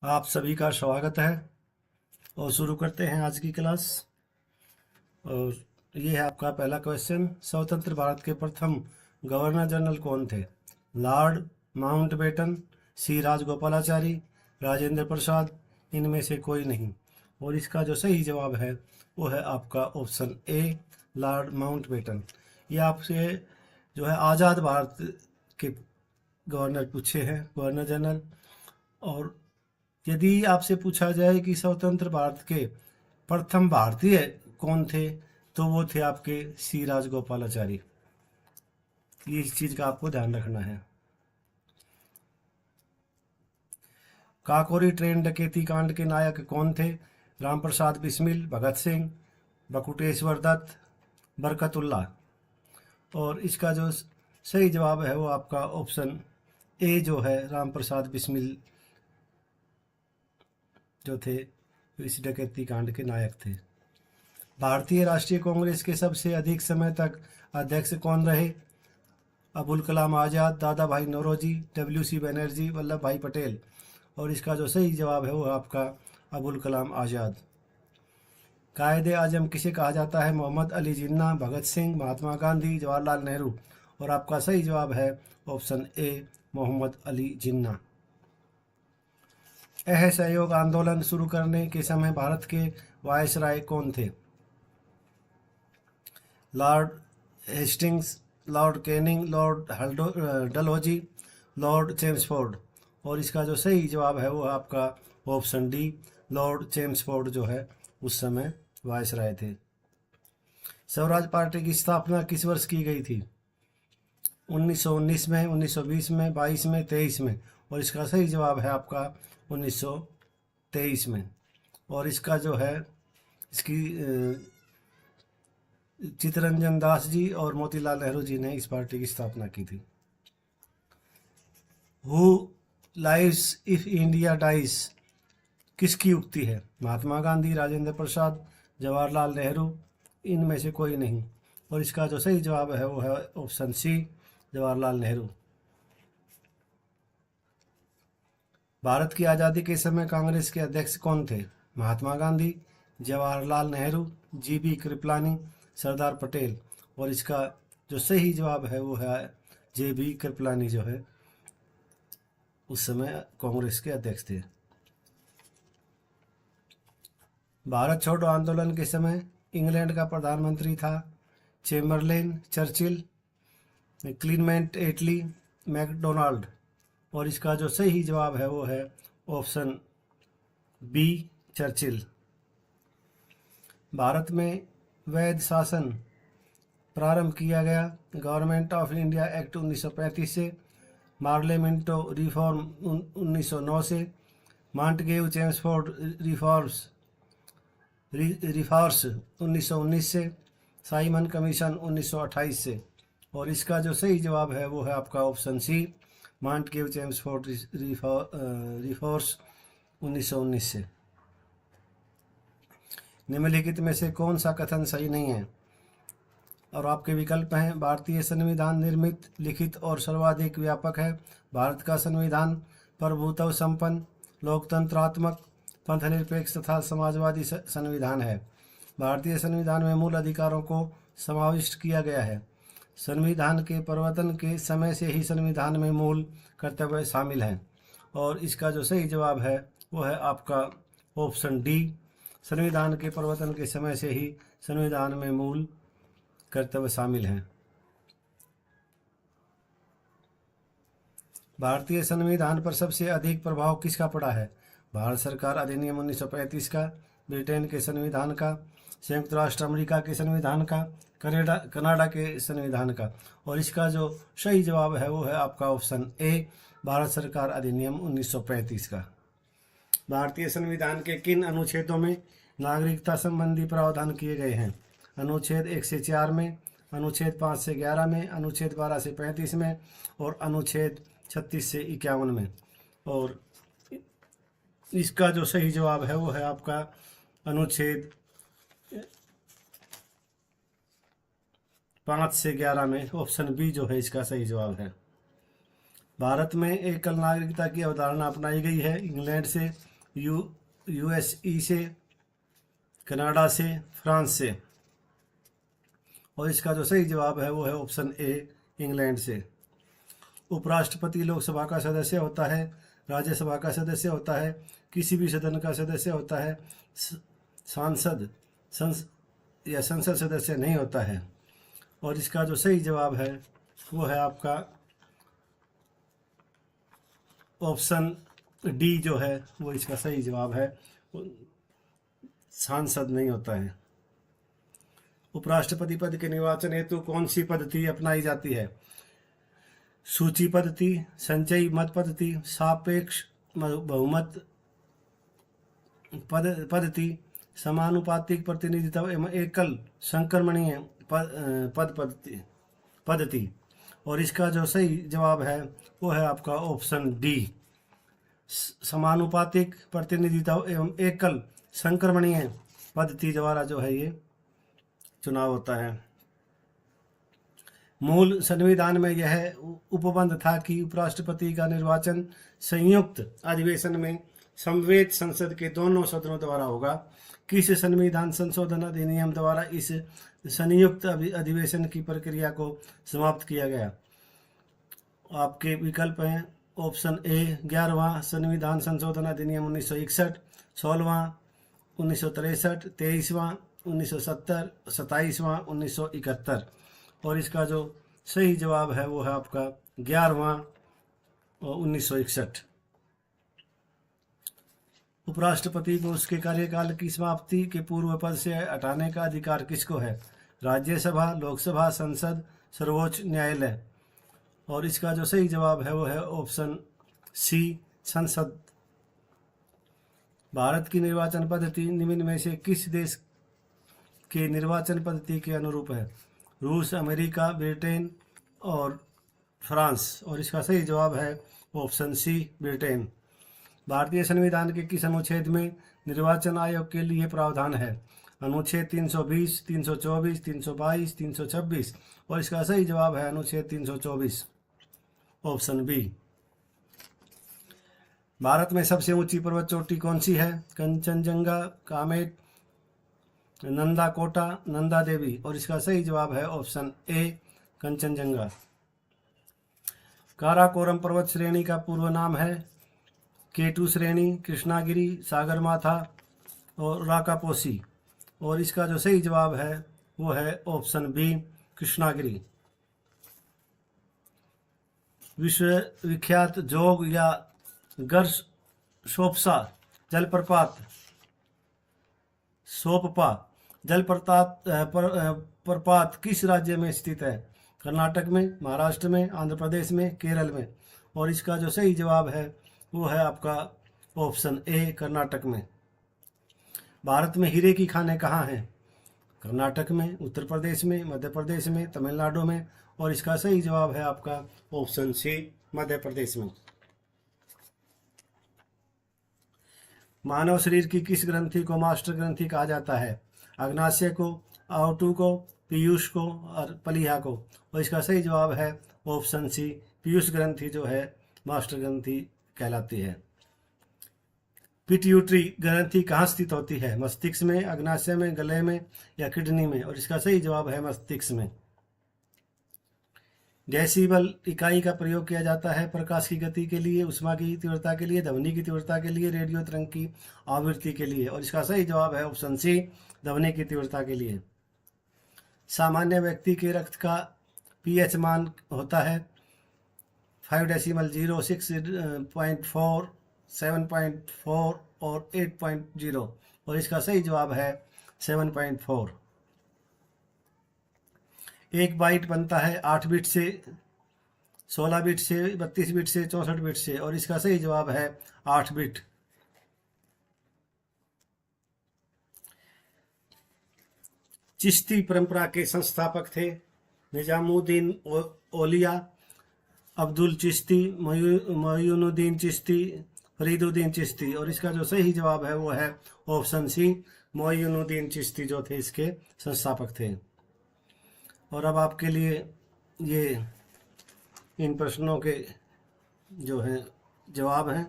आप सभी का स्वागत है और शुरू करते हैं आज की क्लास। और ये है आपका पहला क्वेश्चन। स्वतंत्र भारत के प्रथम गवर्नर जनरल कौन थे? लॉर्ड माउंटबेटन, सी राजगोपालाचारी, राजेंद्र प्रसाद, इनमें से कोई नहीं। और इसका जो सही जवाब है वो है आपका ऑप्शन ए, लॉर्ड माउंटबेटन। ये आपसे जो है आज़ाद भारत के गवर्नर पूछे हैं, गवर्नर जनरल। और यदि आपसे पूछा जाए कि स्वतंत्र भारत के प्रथम भारतीय कौन थे, तो वो थे आपके सी राजगोपालाचारी। ये इस चीज का आपको ध्यान रखना है। काकोरी ट्रेन डकैती कांड के नायक कौन थे? रामप्रसाद बिस्मिल, भगत सिंह, बकुटेश्वर दत्त, बरकतुल्ला। और इसका जो सही जवाब है वो आपका ऑप्शन ए जो है, रामप्रसाद बिस्मिल जो थे इस डकैती कांड के नायक थे। भारतीय राष्ट्रीय कांग्रेस के सबसे अधिक समय तक अध्यक्ष कौन रहे? अबुल कलाम आज़ाद, दादा भाई नौरोजी, WC बनर्जी, वल्लभ भाई पटेल। और इसका जो सही जवाब है वो आपका अबुल कलाम आज़ाद। कायदे आजम किसे कहा जाता है? मोहम्मद अली जिन्ना, भगत सिंह, महात्मा गांधी, जवाहरलाल नेहरू। और आपका सही जवाब है ऑप्शन ए, मोहम्मद अली जिन्ना। असहयोग आंदोलन शुरू करने के समय भारत के वायसराय कौन थे? Lord Hastings, Lord Canning, Lord Dalhousie, Lord Chelmsford. और इसका जो सही जवाब है वो आपका ऑप्शन डी, लॉर्ड चेम्सफोर्ड जो है उस समय वायसराय थे। स्वराज पार्टी की स्थापना किस वर्ष की गई थी? 1919 में, 1920 में, 22 में, 23 में। और इसका सही जवाब है आपका 1923 में। और इसका जो है इसकी चित्तरंजन दास जी और मोतीलाल नेहरू जी ने इस पार्टी की स्थापना की थी। Who lives if India dies किसकी उक्ति है? महात्मा गांधी, राजेंद्र प्रसाद, जवाहरलाल नेहरू, इनमें से कोई नहीं। और इसका जो सही जवाब है वो है ऑप्शन सी, जवाहरलाल नेहरू। भारत की आज़ादी के समय कांग्रेस के अध्यक्ष कौन थे? महात्मा गांधी, जवाहरलाल नेहरू, GB कृपलानी, सरदार पटेल। और इसका जो सही जवाब है वो है JB कृपलानी जो है उस समय कांग्रेस के अध्यक्ष थे। भारत छोड़ो आंदोलन के समय इंग्लैंड का प्रधानमंत्री था चेम्बरलेन, चर्चिल, क्लीमेंट एटली, मैकडोनाल्ड। और इसका जो सही जवाब है वो है ऑप्शन बी, चर्चिल। भारत में वैध शासन प्रारंभ किया गया गवर्नमेंट ऑफ इंडिया एक्ट 1935 से, मार्लेमेंटो रिफॉर्म 1909 से, मॉन्टगेव चेम्सफोर्ड रिफॉर्म्स 1919 से, साइमन कमीशन 1928 से। और इसका जो सही जवाब है वो है आपका ऑप्शन सी, मॉन्टगेव चेम्सफोर्ड रिफॉर्म्स 1919 से। निम्नलिखित में से कौन सा कथन सही नहीं है? और आपके विकल्प हैं। भारतीय संविधान निर्मित, लिखित और सर्वाधिक व्यापक है। भारत का संविधान प्रभुत्व संपन्न, लोकतंत्रात्मक, पंथनिरपेक्ष तथा समाजवादी संविधान है। भारतीय संविधान में मूल अधिकारों को समाविष्ट किया गया है। संविधान के प्रवर्तन के समय से ही संविधान में मूल कर्तव्य शामिल हैं। और इसका जो सही जवाब है वो है आपका ऑप्शन डी, संविधान के प्रवर्तन के समय से ही संविधान में मूल कर्तव्य शामिल हैं। भारतीय संविधान पर सबसे अधिक प्रभाव किसका पड़ा है? भारत सरकार अधिनियम 1935 का, ब्रिटेन के संविधान का, संयुक्त राष्ट्र अमेरिका के संविधान का, कनाडा के संविधान का। और इसका जो सही जवाब है वो है आपका ऑप्शन ए, भारत सरकार अधिनियम 1935 का। भारतीय संविधान के किन अनुच्छेदों में नागरिकता संबंधी प्रावधान किए गए हैं? अनुच्छेद 1 से 4 में, अनुच्छेद 5 से 11 में, अनुच्छेद 12 से 35 में और अनुच्छेद 36 से 51 में। और इसका जो सही जवाब है वो है आपका अनुच्छेद 5 से 11 में, ऑप्शन बी जो है इसका सही जवाब है। भारत में एकल नागरिकता की अवधारणा अपनाई गई है इंग्लैंड से यूएसई से, कनाडा से, फ्रांस से। और इसका जो सही जवाब है वो है ऑप्शन ए, इंग्लैंड से। उपराष्ट्रपति लोकसभा का सदस्य होता है, राज्यसभा का सदस्य होता है, किसी भी सदन का सदस्य होता है, सांसद या संसद सदस्य नहीं होता है। और इसका जो सही जवाब है वो है आपका ऑप्शन डी जो है वो इसका सही जवाब है, सांसद नहीं होता है। उपराष्ट्रपति पद के निर्वाचन हेतु कौन सी पद्धति अपनाई जाती है? सूची पद्धति, संचयी मत पद्धति, सापेक्ष बहुमत पद्धति, समानुपातिक प्रतिनिधित्व एवं एकल संक्रमणीय पद्धति। और इसका जो सही जवाब है वो है आपका ऑप्शन डी, समानुपातिक प्रतिनिधित्व एवं एकल संक्रमणीय पद्धति द्वारा जो है ये चुनाव होता है। मूल संविधान में यह उपबंध था कि उपराष्ट्रपति का निर्वाचन संयुक्त अधिवेशन में समवेत संसद के दोनों सदनों द्वारा होगा। किस संविधान संशोधन अधिनियम द्वारा इस संयुक्त अधिवेशन की प्रक्रिया को समाप्त किया गया? आपके विकल्प हैं ऑप्शन ए 11वां संविधान संशोधन अधिनियम 1961, 16वां 1963, 23वां 1970, 27वां 1971। और इसका जो सही जवाब है वो है आपका 11वां 1961। उपराष्ट्रपति को उसके कार्यकाल की समाप्ति के पूर्व पद से हटाने का अधिकार किसको है? राज्यसभा, लोकसभा, संसद, सर्वोच्च न्यायालय। और इसका जो सही जवाब है वो है ऑप्शन सी, संसद। भारत की निर्वाचन पद्धति निम्न में से किस देश के निर्वाचन पद्धति के अनुरूप है? रूस, अमेरिका, ब्रिटेन और फ्रांस। और इसका सही जवाब है ऑप्शन सी, ब्रिटेन। भारतीय संविधान के किस अनुच्छेद में निर्वाचन आयोग के लिए प्रावधान है? अनुच्छेद 320, 324, 322, 326। और इसका सही जवाब है अनुच्छेद 324, ऑप्शन बी। भारत में सबसे ऊंची पर्वत चोटी कौन सी है? कंचनजंगा, कामेट, नंदा कोटा, नंदा देवी। और इसका सही जवाब है ऑप्शन ए, कंचनजंगा। काराकोरम पर्वत श्रेणी का पूर्व नाम है K2 श्रेणी, कृष्णागिरी, सागरमाथा और राकापोसी। और इसका जो सही जवाब है वो है ऑप्शन बी, कृष्णागिरी। विश्व विख्यात जोग या गर्शोप्सा जलप्रपात सोपपा प्रपात किस राज्य में स्थित है? कर्नाटक में, महाराष्ट्र में, आंध्र प्रदेश में, केरल में। और इसका जो सही जवाब है वो है आपका ऑप्शन ए, कर्नाटक में। भारत में हीरे की खानें कहाँ हैं? कर्नाटक में, उत्तर प्रदेश में, मध्य प्रदेश में, तमिलनाडु में। और इसका सही जवाब है आपका ऑप्शन सी, मध्य प्रदेश में। मानव शरीर की किस ग्रंथि को मास्टर ग्रंथि कहा जाता है? अग्नाशय को, आउटू को, पीयूष को और प्लीहा को। और इसका सही जवाब है ऑप्शन सी, पीयूष ग्रंथि जो है मास्टर ग्रंथि कहलाती है। पिट्यूटरी ग्रंथि कहाँ स्थित होती है? मस्तिष्क में, अग्नाशय में, गले में या किडनी में। और इसका सही जवाब है मस्तिष्क में। डेसिबल इकाई का प्रयोग किया जाता है प्रकाश की गति के लिए, उष्मा की तीव्रता के लिए, ध्वनि की तीव्रता के लिए, रेडियो तरंग की आवृत्ति के लिए। और इसका सही जवाब है ऑप्शन सी, ध्वनि की तीव्रता के लिए। सामान्य व्यक्ति के रक्त का पीएच मान होता है 5.0, 6.4, 7.4 और 8.0। और इसका सही जवाब है 7.4। एक बाइट बनता है 8 बिट से, 16 बिट से, 32 बिट से, 64 बिट से। और इसका सही जवाब है 8 बिट। चिश्ती परंपरा के संस्थापक थे निजामुद्दीन औलिया, अब्दुल चिश्ती, मोइनुद्दीन चिश्ती, फरीदुद्दीन चिश्ती। और इसका जो सही जवाब है वो है ऑप्शन सी, मोइनुद्दीन चिश्ती जो थे इसके संस्थापक थे। और अब आपके लिए ये इन प्रश्नों के जो हैं जवाब हैं।